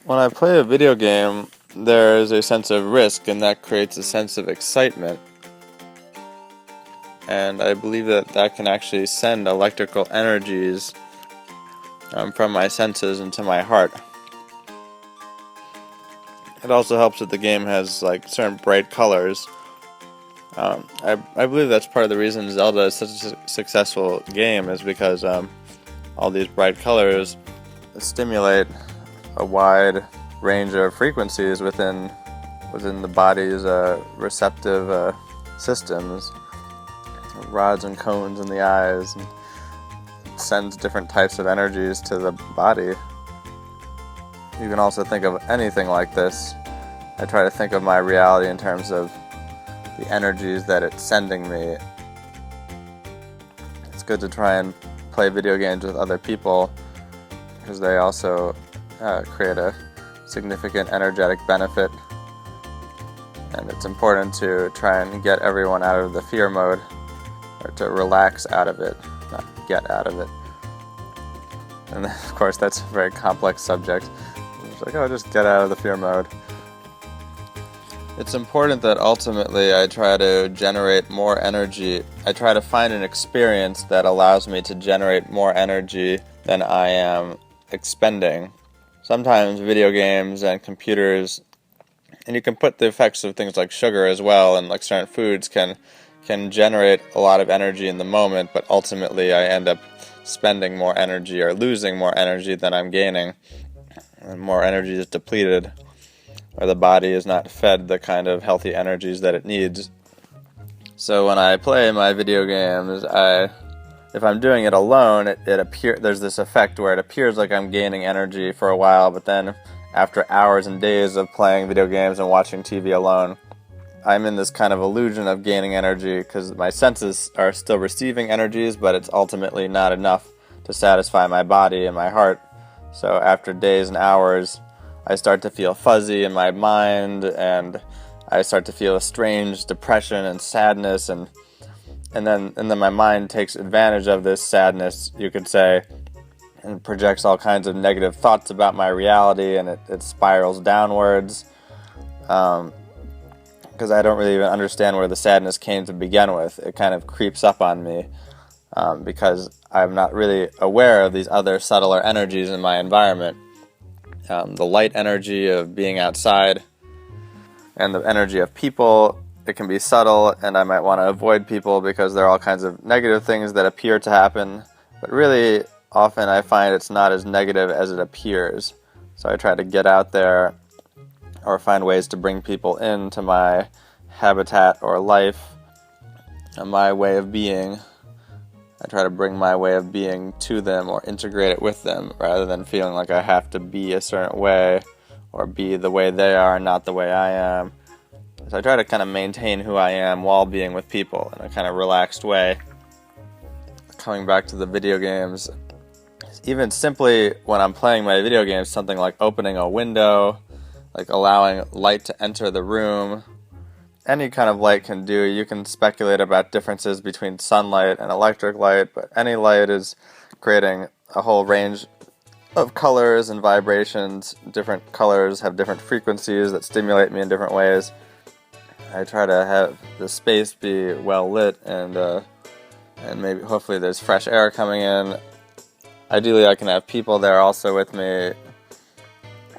When I play a video game, there is a sense of risk, and that creates a sense of excitement. And I believe that that can actually send electrical energies from my senses into my heart. It also helps that the game has like certain bright colors. I believe that's part of the reason Zelda is such a successful game, is because all these bright colors stimulate a wide range of frequencies within the body's receptive systems, rods and cones in the eyes, and sends different types of energies to the body. You can also think of anything like this. I try to think of my reality in terms of the energies that it's sending me. It's good to try and play video games with other people because they also create a significant energetic benefit, and it's important to try and get everyone out of the fear mode, or to relax out of it, not get out of it. And then, of course, that's a very complex subject. It's like, oh, just get out of the fear mode. It's important that ultimately I try to generate more energy. I try to find an experience that allows me to generate more energy than I am expending. Sometimes video games and computers, and you can put the effects of things like sugar as well, and like certain foods can generate a lot of energy in the moment, but ultimately I end up spending more energy or losing more energy than I'm gaining, and more energy is depleted, or the body is not fed the kind of healthy energies that it needs. So when I play my video games, if I'm doing it alone, there's this effect where it appears like I'm gaining energy for a while, but then after hours and days of playing video games and watching TV alone, I'm in this kind of illusion of gaining energy because my senses are still receiving energies, but it's ultimately not enough to satisfy my body and my heart. So after days and hours, I start to feel fuzzy in my mind, and I start to feel a strange depression and sadness, and then my mind takes advantage of this sadness, you could say, and projects all kinds of negative thoughts about my reality, and it spirals downwards, because I don't really even understand where the sadness came to begin with. It kind of creeps up on me because I'm not really aware of these other subtler energies in my environment. The light energy of being outside and the energy of people, it can be subtle, and I might want to avoid people because there are all kinds of negative things that appear to happen, but really often I find it's not as negative as it appears. So I try to get out there or find ways to bring people into my habitat or life, and my way of being. I try to bring my way of being to them or integrate it with them, rather than feeling like I have to be a certain way or be the way they are, not the way I am. So I try to kind of maintain who I am while being with people in a kind of relaxed way. Coming back to the video games, even simply when I'm playing my video games, something like opening a window, like allowing light to enter the room. Any kind of light can do. You can speculate about differences between sunlight and electric light, but any light is creating a whole range of colors and vibrations. Different colors have different frequencies that stimulate me in different ways. I try to have the space be well lit, and maybe hopefully there's fresh air coming in. Ideally I can have people there also with me.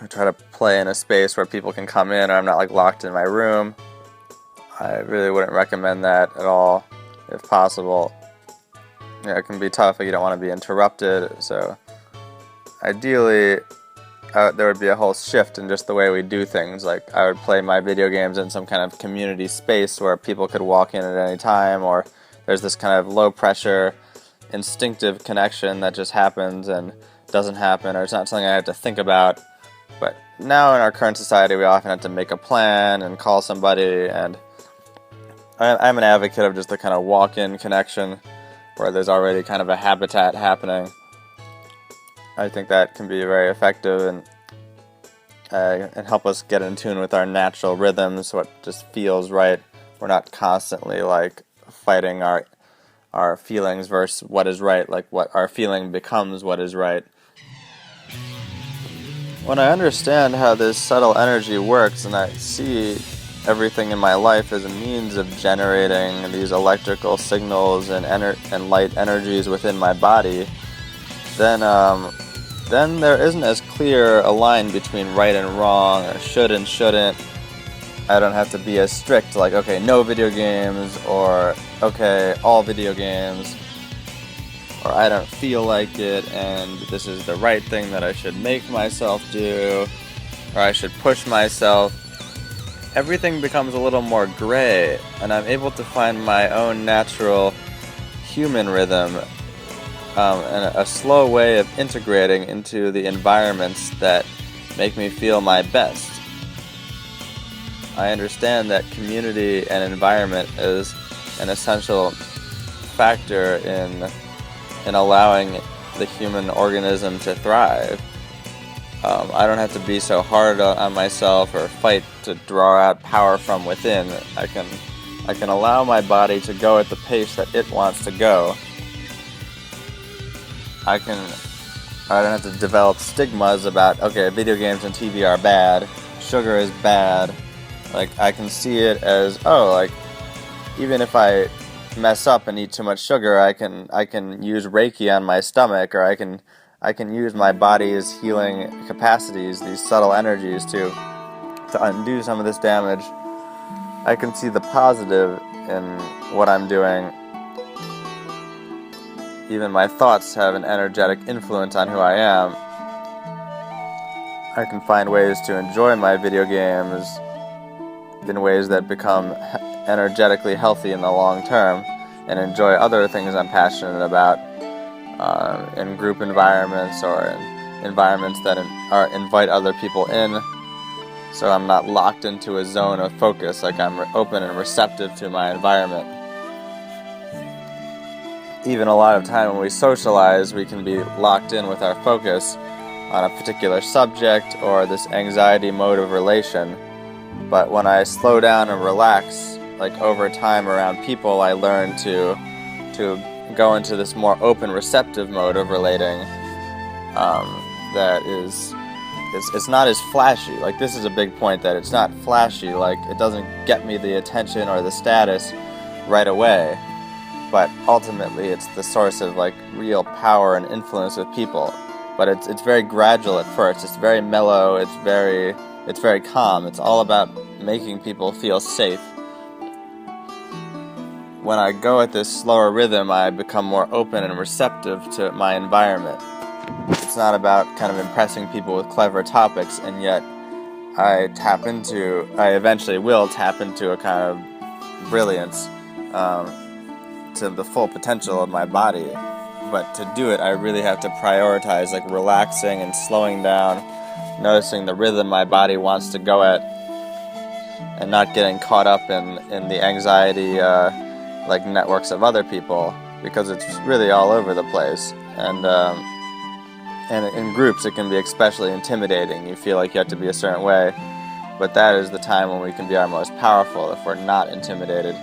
I try to play in a space where people can come in, or I'm not like locked in my room. I really wouldn't recommend that at all, if possible. It can be tough if you don't want to be interrupted, so ideally there would be a whole shift in just the way we do things. Like I would play my video games in some kind of community space where people could walk in at any time, or there's this kind of low pressure, instinctive connection that just happens and doesn't happen, or it's not something I have to think about. But now in our current society, we often have to make a plan and call somebody, and I'm an advocate of just the kind of walk-in connection where there's already kind of a habitat happening. I think that can be very effective and help us get in tune with our natural rhythms, what just feels right. We're not constantly like fighting our feelings versus what is right, like what our feeling becomes what is right. When I understand how this subtle energy works and I see everything in my life as a means of generating these electrical signals and light energies within my body, then there isn't as clear a line between right and wrong, or should and shouldn't. I don't have to be as strict, like, okay, no video games, or okay, all video games, or I don't feel like it, and this is the right thing that I should make myself do, or I should push myself. Everything becomes a little more gray, and I'm able to find my own natural human rhythm, and a slow way of integrating into the environments that make me feel my best. I understand that community and environment is an essential factor in allowing the human organism to thrive. I don't have to be so hard on myself or fight to draw out power from within. I can allow my body to go at the pace that it wants to go. I don't have to develop stigmas about, okay, video games and TV are bad, sugar is bad. Like, I can see it as, even if I mess up and eat too much sugar, I can use Reiki on my stomach, or I can use my body's healing capacities, these subtle energies, to undo some of this damage. I can see the positive in what I'm doing. Even my thoughts have an energetic influence on who I am. I can find ways to enjoy my video games in ways that become energetically healthy in the long term, and enjoy other things I'm passionate about in group environments, or in environments that invite other people in, so I'm not locked into a zone of focus, like I'm open and receptive to my environment. Even a lot of time when we socialize, we can be locked in with our focus on a particular subject or this anxiety mode of relation. But when I slow down and relax, like over time around people, I learn to go into this more open, receptive mode of relating. That it's not as flashy. Like, this is a big point, that it's not flashy. Like, it doesn't get me the attention or the status right away. But ultimately, it's the source of like real power and influence with people. But it's very gradual at first. It's very mellow. It's very calm. It's all about making people feel safe. When I go at this slower rhythm, I become more open and receptive to my environment. It's not about kind of impressing people with clever topics, and yet I eventually will tap into a kind of brilliance, to the full potential of my body. But to do it, I really have to prioritize, like, relaxing and slowing down, noticing the rhythm my body wants to go at, and not getting caught up in the anxiety like networks of other people, because it's really all over the place. And in groups, it can be especially intimidating. You feel like you have to be a certain way, but that is the time when we can be our most powerful, if we're not intimidated.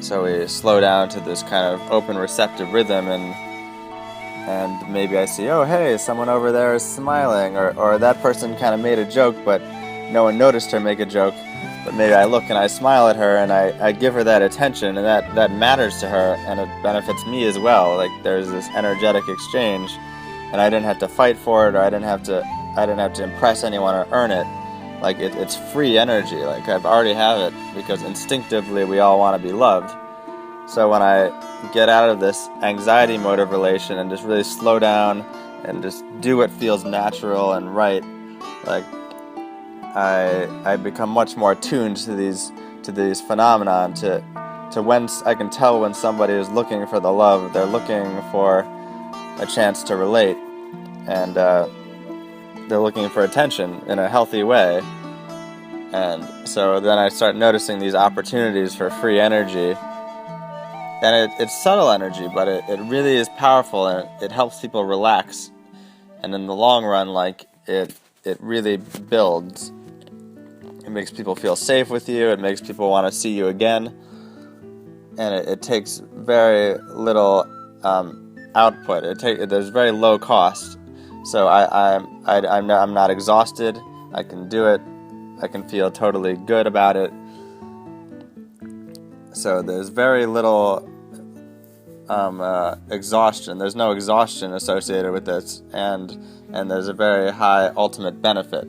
So we slow down to this kind of open, receptive rhythm, and maybe I see, oh, hey, someone over there is smiling, or that person kind of made a joke, but no one noticed her make a joke. But maybe I look and I smile at her, and I give her that attention, and that matters to her, and it benefits me as well. Like, there's this energetic exchange, and I didn't have to fight for it, or I didn't have to impress anyone or earn it. Like, it's free energy. Like, I've already have it, because instinctively we all want to be loved. So when I get out of this anxiety mode of relation and just really slow down and just do what feels natural and right, like, I become much more attuned to these phenomenon, to when I can tell when somebody is looking for the love, they're looking for a chance to relate, and they're looking for attention in a healthy way. And so then I start noticing these opportunities for free energy, and it's subtle energy, but it really is powerful, and it helps people relax, and in the long run, like, it really builds. It makes people feel safe with you. It makes people want to see you again. And it takes very little output. There's very low cost So I'm not exhausted. I can do it. I can feel totally good about it. So there's very little exhaustion. There's no exhaustion associated with this, and there's a very high ultimate benefit.